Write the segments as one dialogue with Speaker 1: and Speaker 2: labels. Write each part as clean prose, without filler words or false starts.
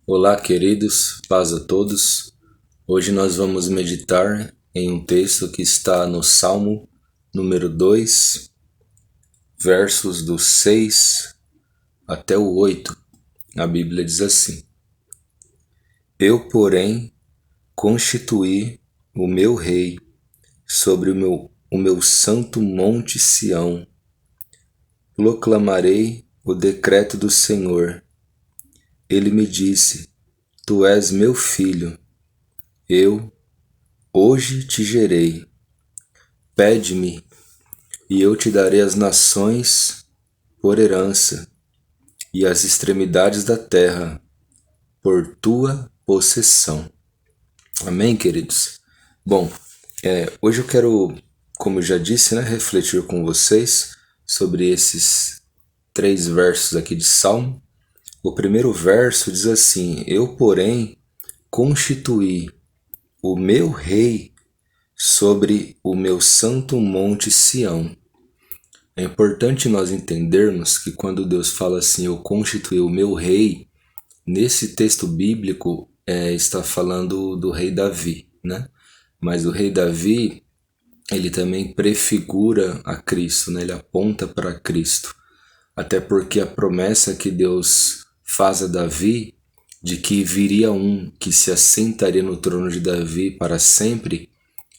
Speaker 1: Olá, queridos, paz a todos. Hoje nós vamos meditar em um texto que está no Salmo número 2, versos do 6 até o 8. A Bíblia diz assim: Eu, porém, constituí o meu rei sobre o meu santo monte Sião. Proclamarei o decreto do Senhor. Ele me disse: Tu és meu filho. Eu hoje te gerei. Pede-me, e eu te darei as nações por herança, e as extremidades da terra por tua possessão. Amém, queridos? Bom, hoje eu quero, como eu já disse, refletir com vocês sobre esses 3 versos aqui de Salmo. O primeiro verso diz assim: Eu, porém, constituí o meu rei sobre o meu santo monte Sião. É importante nós entendermos que quando Deus fala assim, eu constituí o meu rei, nesse texto bíblico está falando do rei Davi, né? Mas o rei Davi, ele também prefigura a Cristo, né? Ele aponta para Cristo. Até porque a promessa que Deus faz a Davi, de que viria um que se assentaria no trono de Davi para sempre,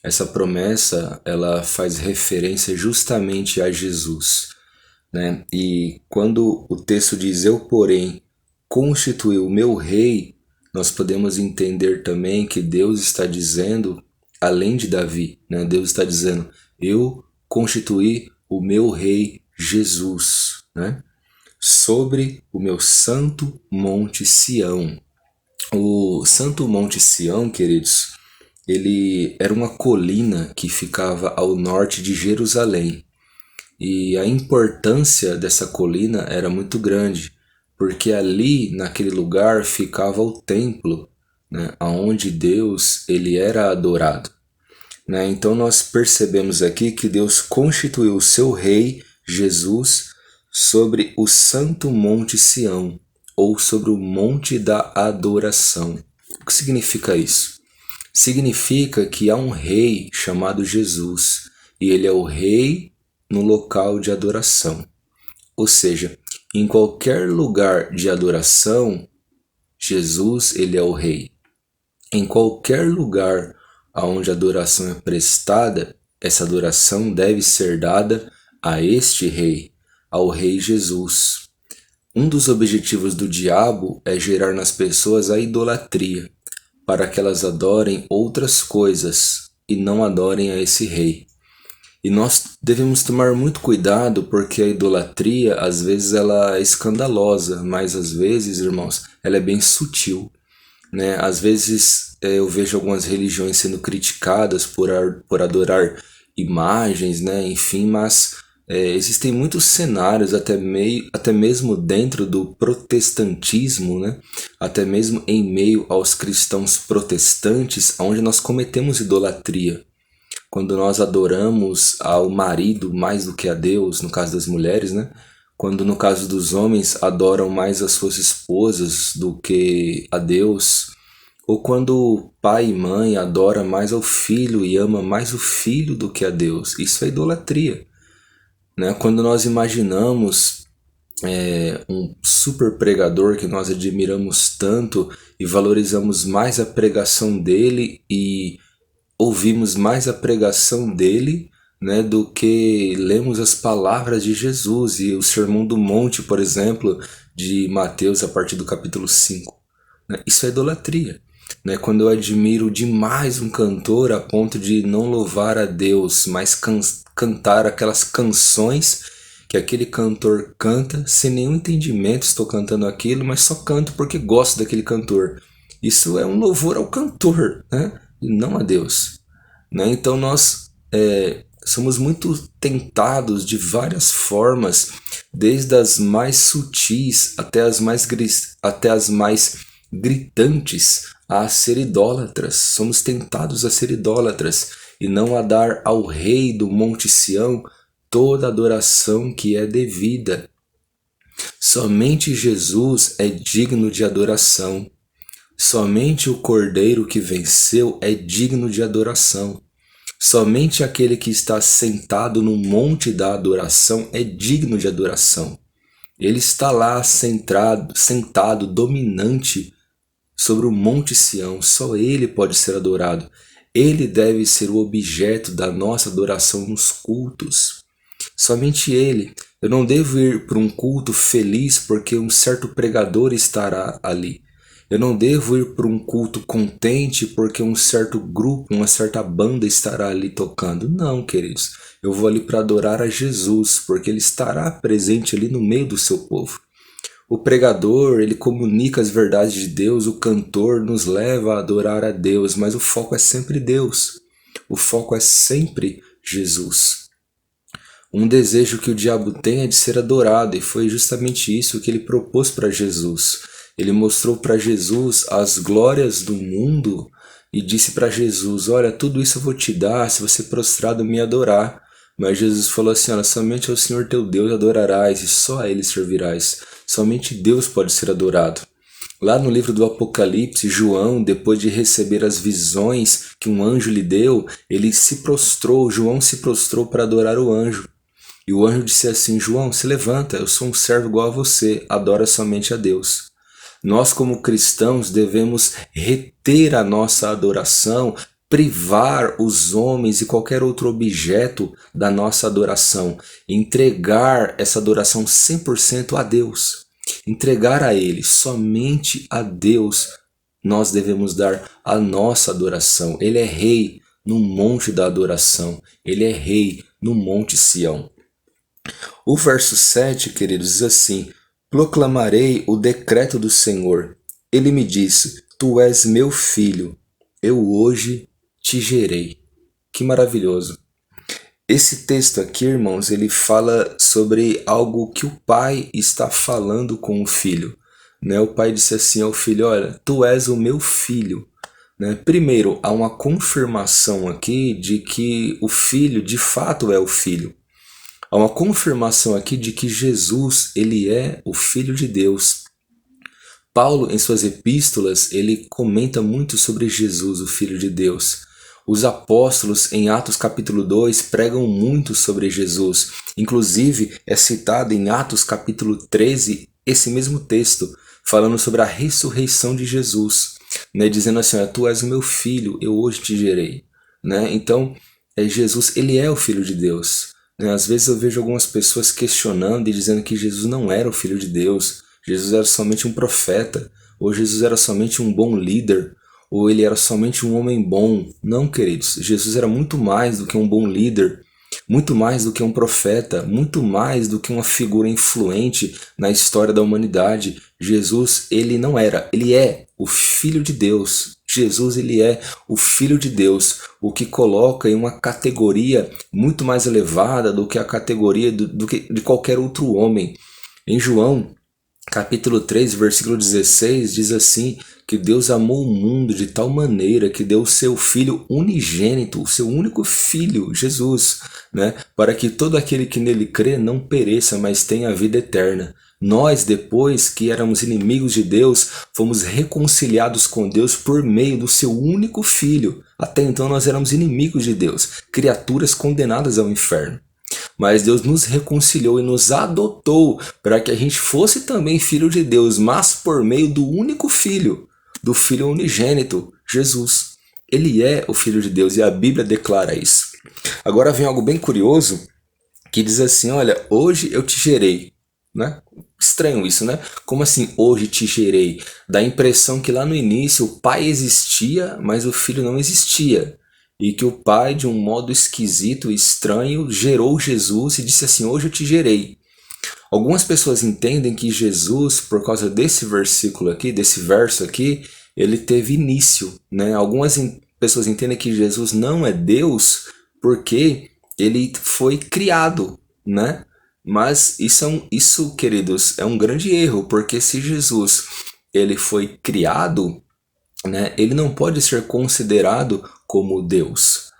Speaker 1: essa promessa ela faz referência justamente a Jesus, né? E quando o texto diz eu, porém, constituí o meu rei, nós podemos entender também que Deus está dizendo, além de Davi, né? Deus está dizendo, eu constituí o meu rei Jesus, né? Sobre o meu santo monte Sião. O santo monte Sião, queridos, ele era uma colina que ficava ao norte de Jerusalém. E a importância dessa colina era muito grande, porque ali, naquele lugar, ficava o templo, né, onde Deus ele era adorado. Né? Então nós percebemos aqui que Deus constituiu o seu rei, Jesus, sobre o santo monte Sião, ou sobre o monte da adoração. O que significa isso? Significa que há um rei chamado Jesus, e ele é o rei no local de adoração. Ou seja, em qualquer lugar de adoração, Jesus ele é o rei. Em qualquer lugar onde a adoração é prestada, essa adoração deve ser dada a este rei, ao rei Jesus. Um dos objetivos do diabo é gerar nas pessoas a idolatria, para que elas adorem outras coisas e não adorem a esse rei. E nós devemos tomar muito cuidado porque a idolatria, às vezes, ela é escandalosa, mas às vezes, irmãos, ela é bem sutil. Né? Às vezes eu vejo algumas religiões sendo criticadas por adorar imagens, né? Enfim, mas existem muitos cenários, até mesmo dentro do protestantismo, né? Até mesmo em meio aos cristãos protestantes, onde nós cometemos idolatria. Quando nós adoramos ao marido mais do que a Deus, no caso das mulheres, né? Quando no caso dos homens adoram mais as suas esposas do que a Deus, ou quando pai e mãe adoram mais ao filho e ama mais o filho do que a Deus, isso é idolatria, né? Quando nós imaginamos um super pregador que nós admiramos tanto e valorizamos mais a pregação dele e ouvimos mais a pregação dele, né, do que lemos as palavras de Jesus e o Sermão do Monte, por exemplo, de Mateus a partir do capítulo 5. Né? Isso é idolatria. Né? Quando eu admiro demais um cantor a ponto de não louvar a Deus, mas cantar aquelas canções que aquele cantor canta sem nenhum entendimento, estou cantando aquilo, mas só canto porque gosto daquele cantor. Isso é um louvor ao cantor, né? E não a Deus. Né? Então nós somos muito tentados de várias formas, desde as mais sutis até as mais gritantes, a ser idólatras. Somos tentados a ser idólatras e não a dar ao rei do Monte Sião toda a adoração que é devida. Somente Jesus é digno de adoração. Somente o Cordeiro que venceu é digno de adoração. Somente aquele que está sentado no monte da adoração é digno de adoração. Ele está lá sentado, dominante sobre o Monte Sião. Só ele pode ser adorado. Ele deve ser o objeto da nossa adoração nos cultos. Somente ele. Eu não devo ir para um culto feliz porque um certo pregador estará ali. Eu não devo ir para um culto contente porque um certo grupo, uma certa banda estará ali tocando. Não, queridos. Eu vou ali para adorar a Jesus, porque ele estará presente ali no meio do seu povo. O pregador, ele comunica as verdades de Deus, o cantor nos leva a adorar a Deus, mas o foco é sempre Deus. O foco é sempre Jesus. Um desejo que o diabo tem é de ser adorado, e foi justamente isso que ele propôs para Jesus. Ele mostrou para Jesus as glórias do mundo e disse para Jesus: olha, tudo isso eu vou te dar se você prostrado me adorar. Mas Jesus falou assim: olha, somente ao Senhor teu Deus adorarás e só a ele servirás. Somente Deus pode ser adorado. Lá no livro do Apocalipse, João, depois de receber as visões que um anjo lhe deu, João se prostrou para adorar o anjo. E o anjo disse assim: João, se levanta, eu sou um servo igual a você, adora somente a Deus. Nós, como cristãos, devemos reter a nossa adoração, privar os homens e qualquer outro objeto da nossa adoração, entregar essa adoração 100% a Deus, entregar a Ele, somente a Deus nós devemos dar a nossa adoração. Ele é rei no monte da adoração, Ele é rei no monte Sião. O verso 7, queridos, diz assim: proclamarei o decreto do Senhor. Ele me disse: tu és meu filho, eu hoje te gerei. Que maravilhoso. Esse texto aqui, irmãos, ele fala sobre algo que o pai está falando com o filho. O pai disse assim ao filho: olha, tu és o meu filho. Primeiro, há uma confirmação aqui de que o filho de fato é o filho. Há uma confirmação aqui de que Jesus, ele é o Filho de Deus. Paulo, em suas epístolas, ele comenta muito sobre Jesus, o Filho de Deus. Os apóstolos, em Atos capítulo 2, pregam muito sobre Jesus. Inclusive, é citado em Atos capítulo 13, esse mesmo texto, falando sobre a ressurreição de Jesus, dizendo assim: tu és o meu filho, eu hoje te gerei. Então, Jesus, ele é o Filho de Deus. Às vezes eu vejo algumas pessoas questionando e dizendo que Jesus não era o Filho de Deus, Jesus era somente um profeta, ou Jesus era somente um bom líder, ou ele era somente um homem bom. Não, queridos, Jesus era muito mais do que um bom líder, muito mais do que um profeta, muito mais do que uma figura influente na história da humanidade. Jesus, ele não era, ele é o Filho de Deus. Jesus, ele é o Filho de Deus, o que coloca em uma categoria muito mais elevada do que a categoria de qualquer outro homem. Em João, capítulo 3, versículo 16, diz assim, que Deus amou o mundo de tal maneira que deu o seu Filho unigênito, o seu único Filho, Jesus, para que todo aquele que nele crê não pereça, mas tenha a vida eterna. Nós, depois que éramos inimigos de Deus, fomos reconciliados com Deus por meio do seu único Filho. Até então nós éramos inimigos de Deus, criaturas condenadas ao inferno. Mas Deus nos reconciliou e nos adotou para que a gente fosse também filho de Deus, mas por meio do único Filho, do Filho unigênito, Jesus. Ele é o Filho de Deus e a Bíblia declara isso. Agora vem algo bem curioso que diz assim: olha, hoje eu te gerei. Estranho isso, Como assim, hoje te gerei? Dá a impressão que lá no início o pai existia, mas o filho não existia. E que o pai, de um modo esquisito e estranho, gerou Jesus e disse assim: hoje eu te gerei. Algumas pessoas entendem que Jesus, por causa desse versículo aqui, desse verso aqui, ele teve início. Algumas pessoas entendem que Jesus não é Deus porque ele foi criado, Mas isso, queridos, é um grande erro, porque se Jesus ele foi criado, ele não pode ser considerado como Deus.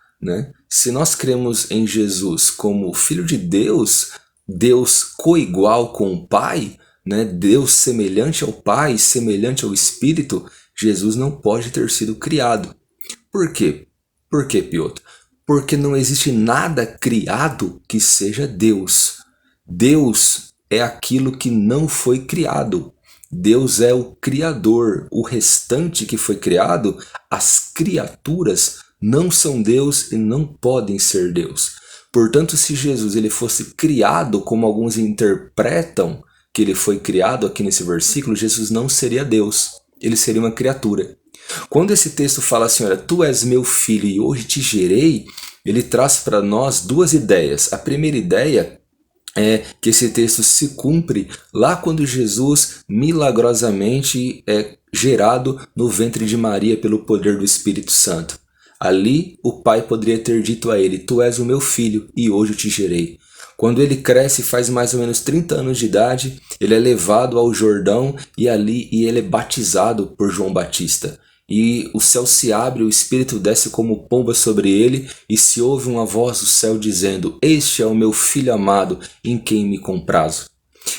Speaker 1: Se nós cremos em Jesus como Filho de Deus, Deus coigual com o Pai, Deus semelhante ao Pai, semelhante ao Espírito, Jesus não pode ter sido criado. Por quê? Por quê, Piotr? Porque não existe nada criado que seja Deus. Deus é aquilo que não foi criado. Deus é o Criador. O restante que foi criado, as criaturas, não são Deus e não podem ser Deus. Portanto, se Jesus ele fosse criado, como alguns interpretam que ele foi criado aqui nesse versículo, Jesus não seria Deus. Ele seria uma criatura. Quando esse texto fala assim, olha, tu és meu filho e hoje te gerei, ele traz para nós duas ideias. A primeira ideia é que esse texto se cumpre lá quando Jesus milagrosamente é gerado no ventre de Maria pelo poder do Espírito Santo. Ali o pai poderia ter dito a ele, tu és o meu filho e hoje eu te gerei. Quando ele cresce, faz mais ou menos 30 anos de idade, ele é levado ao Jordão e ele é batizado por João Batista. E o céu se abre, o Espírito desce como pomba sobre ele, e se ouve uma voz do céu dizendo, este é o meu filho amado, em quem me comprazo.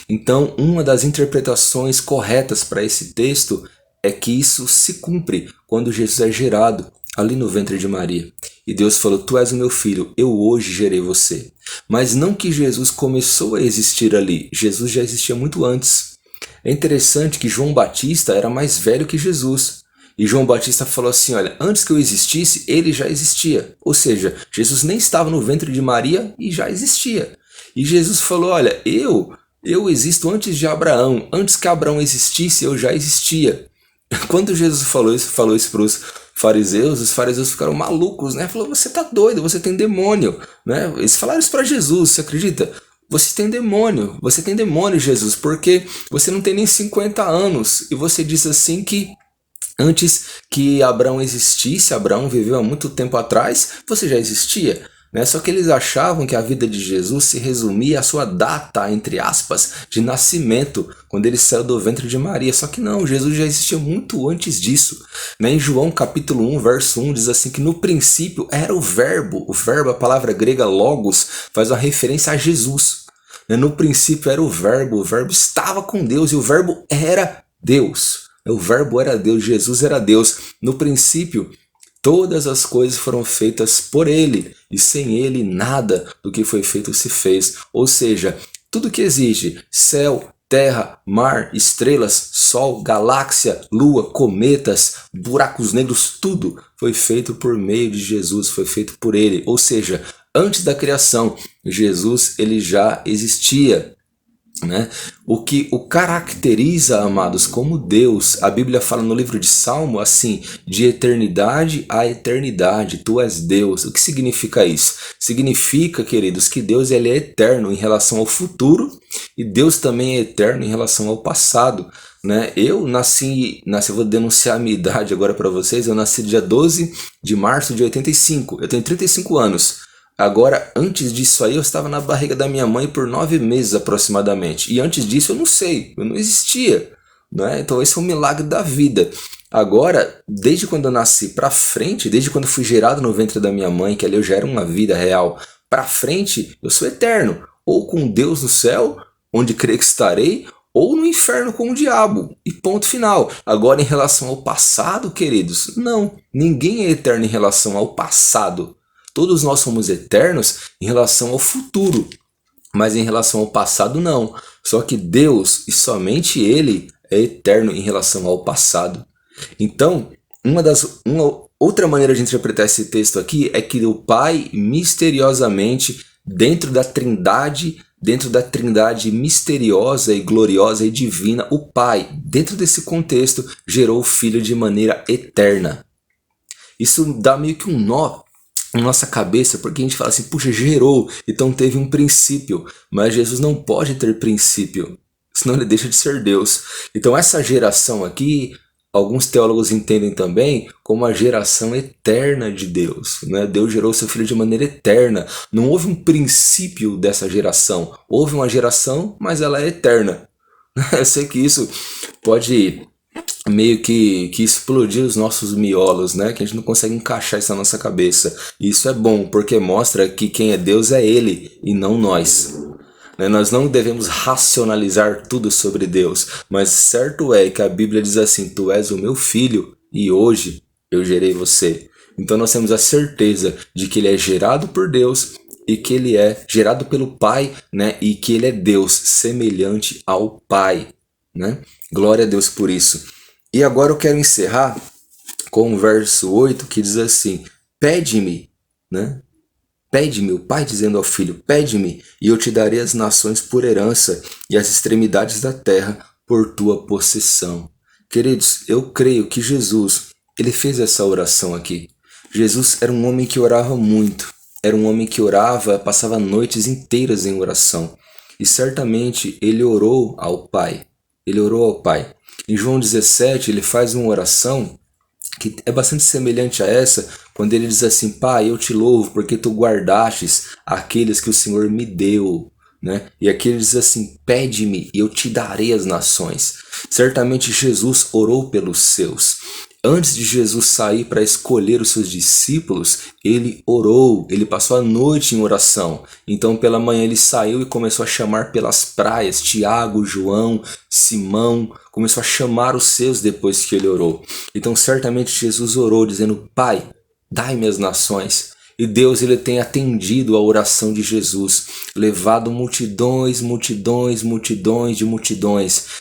Speaker 1: Então, uma das interpretações corretas para esse texto é que isso se cumpre quando Jesus é gerado ali no ventre de Maria. E Deus falou, tu és o meu filho, eu hoje gerei você. Mas não que Jesus começou a existir ali, Jesus já existia muito antes. É interessante que João Batista era mais velho que Jesus. E João Batista falou assim, olha, antes que eu existisse, ele já existia. Ou seja, Jesus nem estava no ventre de Maria e já existia. E Jesus falou, olha, eu existo antes de Abraão. Antes que Abraão existisse, eu já existia. Quando Jesus falou isso para os fariseus ficaram malucos, né? Falou, você tá doido, você tem demônio, né? Eles falaram isso para Jesus, você acredita? Você tem demônio, Jesus, porque você não tem nem 50 anos. E você diz assim que antes que Abraão existisse, Abraão viveu há muito tempo atrás, você já existia. Né? Só que eles achavam que a vida de Jesus se resumia à sua data, entre aspas, de nascimento, quando ele saiu do ventre de Maria. Só que não, Jesus já existia muito antes disso. Né? Em João capítulo 1, verso 1, diz assim que no princípio era o verbo, a palavra grega logos, faz uma referência a Jesus. Né? No princípio era o verbo estava com Deus e o verbo era Deus. O verbo era Deus, Jesus era Deus. No princípio, todas as coisas foram feitas por ele, e sem ele nada do que foi feito se fez. Ou seja, tudo que existe, céu, terra, mar, estrelas, sol, galáxia, lua, cometas, buracos negros, tudo foi feito por meio de Jesus, foi feito por ele. Ou seja, antes da criação, Jesus ele já existia. Né? O que o caracteriza, amados, como Deus, a Bíblia fala no livro de Salmo assim, de eternidade a eternidade, tu és Deus. O que significa isso? Significa, queridos, que Deus ele é eterno em relação ao futuro e Deus também é eterno em relação ao passado. Né? Eu nasci, eu vou denunciar a minha idade agora para vocês, eu nasci dia 12 de março de 85, eu tenho 35 anos. Agora, antes disso aí, eu estava na barriga da minha mãe por 9 meses aproximadamente. E antes disso, eu não sei, eu não existia. Né? Então, esse é um milagre da vida. Agora, desde quando eu nasci para frente, desde quando eu fui gerado no ventre da minha mãe, que ali eu já era uma vida real, para frente, eu sou eterno. Ou com Deus no céu, onde creio que estarei, ou no inferno com o diabo. E ponto final. Agora, em relação ao passado, queridos, não. Ninguém é eterno em relação ao passado. Todos nós somos eternos em relação ao futuro, mas em relação ao passado não. Só que Deus, e somente Ele, é eterno em relação ao passado. Então, uma outra maneira de interpretar esse texto aqui é que o Pai, misteriosamente, dentro da trindade misteriosa e gloriosa e divina, o Pai, dentro desse contexto, gerou o Filho de maneira eterna. Isso dá meio que um nó na nossa cabeça, porque a gente fala assim, puxa, gerou, então teve um princípio, mas Jesus não pode ter princípio, senão ele deixa de ser Deus. Então essa geração aqui, alguns teólogos entendem também como a geração eterna de Deus. Né? Deus gerou seu Filho de maneira eterna, não houve um princípio dessa geração, houve uma geração, mas ela é eterna. Eu sei que isso pode meio que explodir os nossos miolos, né? Que a gente não consegue encaixar isso na nossa cabeça. E isso é bom, porque mostra que quem é Deus é Ele e não nós. né? Nós não devemos racionalizar tudo sobre Deus, mas certo é que a Bíblia diz assim: tu és o meu filho e hoje eu gerei você. Então nós temos a certeza de que ele é gerado por Deus e que ele é gerado pelo Pai, né? E que ele é Deus, semelhante ao Pai, né? Glória a Deus por isso. E agora eu quero encerrar com o verso 8 que diz assim: pede-me, né? Pede-me, o pai dizendo ao filho: pede-me, e eu te darei as nações por herança e as extremidades da terra por tua possessão. Queridos, eu creio que Jesus, ele fez essa oração aqui. Jesus era um homem que orava muito. Era um homem que orava, passava noites inteiras em oração. E certamente ele orou ao Pai. Ele orou ao Pai. Em João 17, ele faz uma oração que é bastante semelhante a essa, quando ele diz assim: Pai, eu te louvo porque tu guardastes aqueles que o Senhor me deu, né? E aqui ele diz assim: pede-me e eu te darei as nações. Certamente Jesus orou pelos seus. Antes de Jesus sair para escolher os seus discípulos, ele orou, ele passou a noite em oração. Então pela manhã ele saiu e começou a chamar pelas praias Tiago, João, Simão, começou a chamar os seus depois que ele orou. Então certamente Jesus orou dizendo: Pai, dai-me as nações. E Deus, ele tem atendido a oração de Jesus, levado multidões, multidões, multidões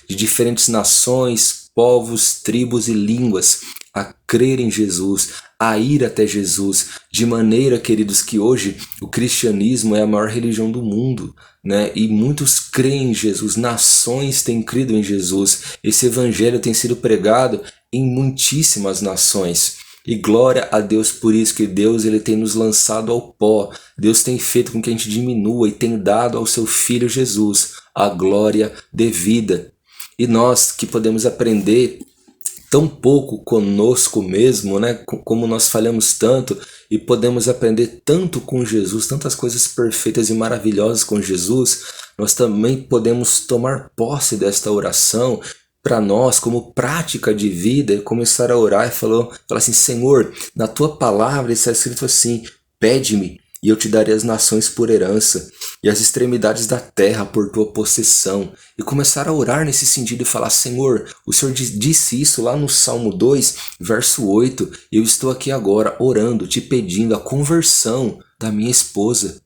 Speaker 1: de diferentes nações, povos, tribos e línguas a crer em Jesus, a ir até Jesus, de maneira, queridos, que hoje o cristianismo é a maior religião do mundo, né? E muitos creem em Jesus, nações têm crido em Jesus, esse evangelho tem sido pregado em muitíssimas nações. E glória a Deus por isso, que Deus, ele tem nos lançado ao pó. Deus tem feito com que a gente diminua e tem dado ao seu Filho Jesus a glória devida. E nós que podemos aprender tão pouco conosco mesmo, né? Como nós falhamos tanto, e podemos aprender tanto com Jesus, tantas coisas perfeitas e maravilhosas com Jesus, nós também podemos tomar posse desta oração para nós como prática de vida e começar a orar e falar assim: Senhor, na tua palavra está escrito assim: pede-me e eu te darei as nações por herança e as extremidades da terra por tua possessão. E começar a orar nesse sentido e falar: Senhor, o Senhor disse isso lá no Salmo 2, verso 8, eu estou aqui agora orando, te pedindo a conversão da minha esposa.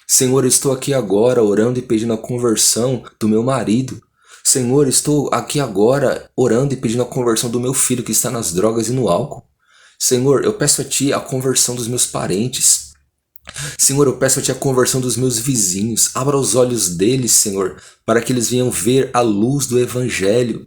Speaker 1: Senhor, eu estou aqui agora orando e pedindo a conversão do meu marido. Senhor, estou aqui agora orando e pedindo a conversão do meu filho que está nas drogas e no álcool. Senhor, eu peço a Ti a conversão dos meus parentes. Senhor, eu peço a Ti a conversão dos meus vizinhos. Abra os olhos deles, Senhor, para que eles venham ver a luz do Evangelho.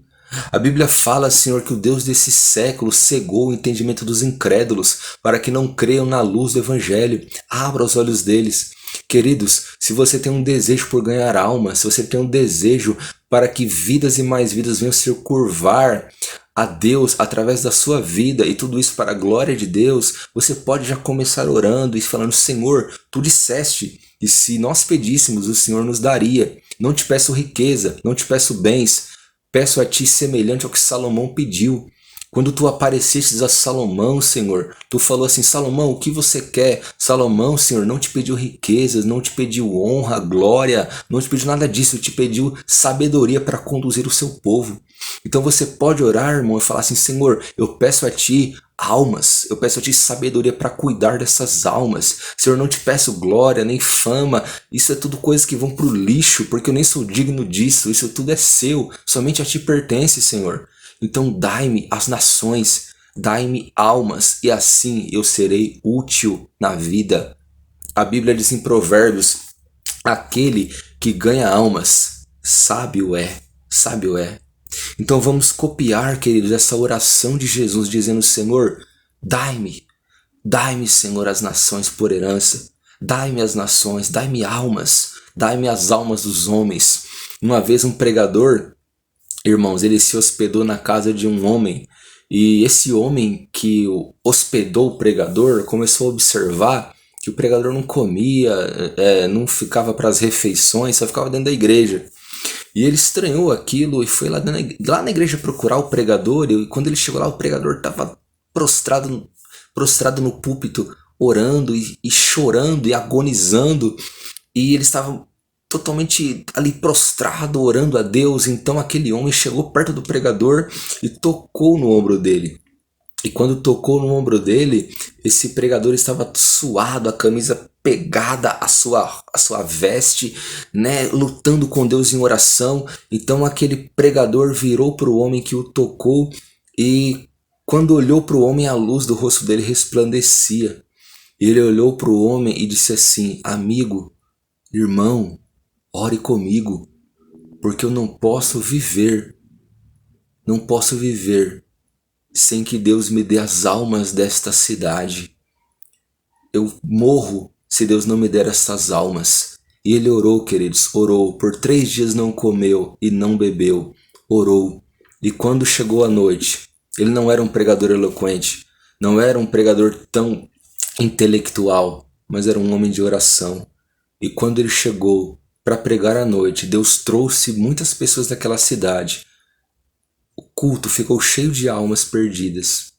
Speaker 1: A Bíblia fala, Senhor, que o Deus desse século cegou o entendimento dos incrédulos para que não creiam na luz do Evangelho. Abra os olhos deles. Queridos, se você tem um desejo por ganhar alma, se você tem um desejo para que vidas e mais vidas venham se curvar a Deus através da sua vida, e tudo isso para a glória de Deus, você pode já começar orando e falando: Senhor, Tu disseste, e se nós pedíssemos, o Senhor nos daria. Não te peço riqueza, não te peço bens, peço a Ti semelhante ao que Salomão pediu. Quando tu aparecestes a Salomão, Senhor, tu falou assim: Salomão, o que você quer? Salomão, Senhor, não te pediu riquezas, não te pediu honra, glória, não te pediu nada disso, te pediu sabedoria para conduzir o seu povo. Então você pode orar, irmão, e falar assim: Senhor, eu peço a Ti almas, eu peço a Ti sabedoria para cuidar dessas almas. Senhor, não te peço glória, nem fama, isso é tudo coisas que vão para o lixo, porque eu nem sou digno disso, isso tudo é seu, somente a Ti pertence, Senhor. Então dai-me as nações, dai-me almas, e assim eu serei útil na vida. A Bíblia diz em Provérbios: aquele que ganha almas, sábio é, sábio é. Então vamos copiar, queridos, essa oração de Jesus, dizendo: Senhor, dai-me, dai-me, Senhor, as nações por herança, dai-me as nações, dai-me almas, dai-me as almas dos homens. Uma vez um pregador, irmãos, ele se hospedou na casa de um homem, e esse homem que hospedou o pregador começou a observar que o pregador não comia, não ficava para as refeições, só ficava dentro da igreja. E ele estranhou aquilo e foi lá na igreja procurar o pregador, e quando ele chegou lá, o pregador estava prostrado no púlpito, orando e chorando e agonizando, e ele estava totalmente ali prostrado, orando a Deus. Então aquele homem chegou perto do pregador e tocou no ombro dele. E quando tocou no ombro dele, esse pregador estava suado, a camisa pegada à sua veste, né, lutando com Deus em oração. Então aquele pregador virou para o homem que o tocou e quando olhou para o homem, a luz do rosto dele resplandecia. E ele olhou para o homem e disse assim: amigo, irmão, ore comigo, porque eu não posso viver sem que Deus me dê as almas desta cidade. Eu morro se Deus não me der estas almas. E ele orou, queridos, orou. Por 3 dias não comeu e não bebeu. Orou. E quando chegou a noite, ele não era um pregador eloquente, não era um pregador tão intelectual, mas era um homem de oração. E quando ele chegou para pregar à noite, Deus trouxe muitas pessoas daquela cidade. O culto ficou cheio de almas perdidas.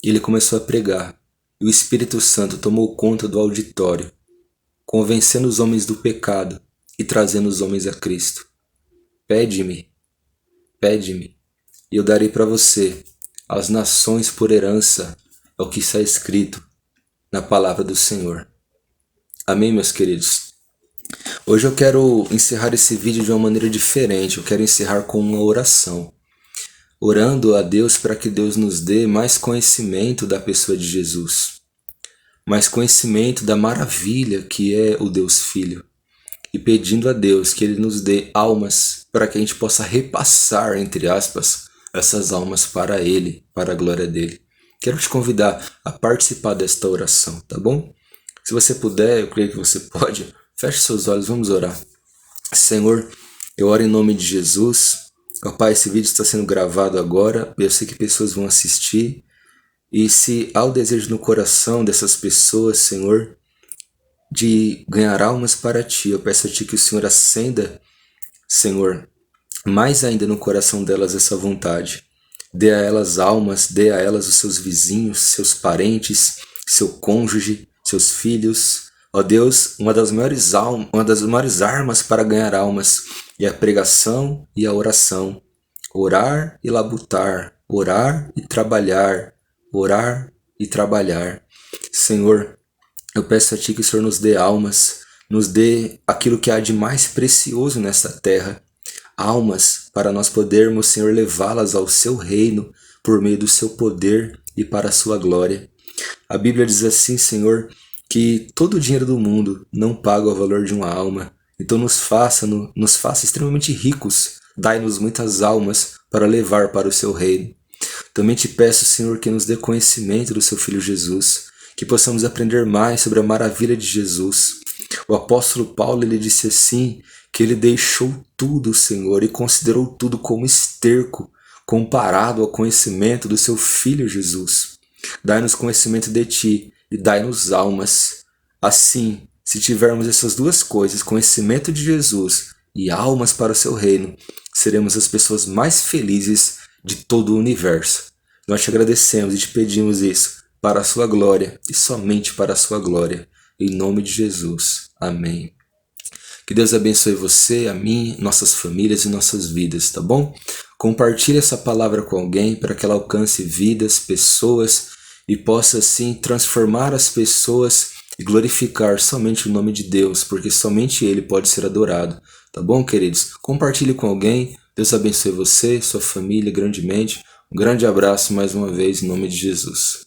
Speaker 1: E ele começou a pregar. E o Espírito Santo tomou conta do auditório, convencendo os homens do pecado e trazendo os homens a Cristo. Pede-me, e eu darei para você as nações por herança, é o que está escrito na palavra do Senhor. Amém, meus queridos? Hoje eu quero encerrar esse vídeo de uma maneira diferente. Eu quero encerrar com uma oração, orando a Deus para que Deus nos dê mais conhecimento da pessoa de Jesus, mais conhecimento da maravilha que é o Deus Filho, e pedindo a Deus que Ele nos dê almas para que a gente possa repassar, entre aspas, essas almas para Ele, para a glória dEle. Quero te convidar a participar desta oração, tá bom? Se você puder, eu creio que você pode, feche seus olhos, vamos orar. Senhor, eu oro em nome de Jesus. Ó Pai, esse vídeo está sendo gravado agora, eu sei que pessoas vão assistir, e se há o desejo no coração dessas pessoas, Senhor, de ganhar almas para Ti, eu peço a Ti que o Senhor acenda, Senhor, mais ainda no coração delas essa vontade. Dê a elas almas, dê a elas os seus vizinhos, seus parentes, seu cônjuge, seus filhos. Ó Deus, uma das maiores armas para ganhar almas é a pregação e a oração. Orar e labutar, orar e trabalhar, orar e trabalhar. Senhor, eu peço a Ti que o Senhor nos dê almas, nos dê aquilo que há de mais precioso nessa terra. Almas para nós podermos, Senhor, levá-las ao Seu reino por meio do Seu poder e para a Sua glória. A Bíblia diz assim, Senhor, que todo o dinheiro do mundo não paga o valor de uma alma. Então nos faça extremamente ricos, dai-nos muitas almas para levar para o Seu reino. Também te peço, Senhor, que nos dê conhecimento do Seu Filho Jesus, que possamos aprender mais sobre a maravilha de Jesus. O apóstolo Paulo, ele disse assim, que ele deixou tudo, Senhor, e considerou tudo como esterco, comparado ao conhecimento do Seu Filho Jesus. Dai-nos conhecimento de Ti e dai-nos almas. Assim, se tivermos essas duas coisas, conhecimento de Jesus e almas para o Seu reino, seremos as pessoas mais felizes de todo o universo. Nós te agradecemos e te pedimos isso para a Sua glória e somente para a Sua glória. Em nome de Jesus. Amém. Que Deus abençoe você, a mim, nossas famílias e nossas vidas, tá bom? Compartilhe essa palavra com alguém para que ela alcance vidas, pessoas e possa assim transformar as pessoas e glorificar somente o nome de Deus, porque somente Ele pode ser adorado, tá bom, queridos? Compartilhe com alguém. Deus abençoe você, sua família grandemente. Um grande abraço mais uma vez em nome de Jesus.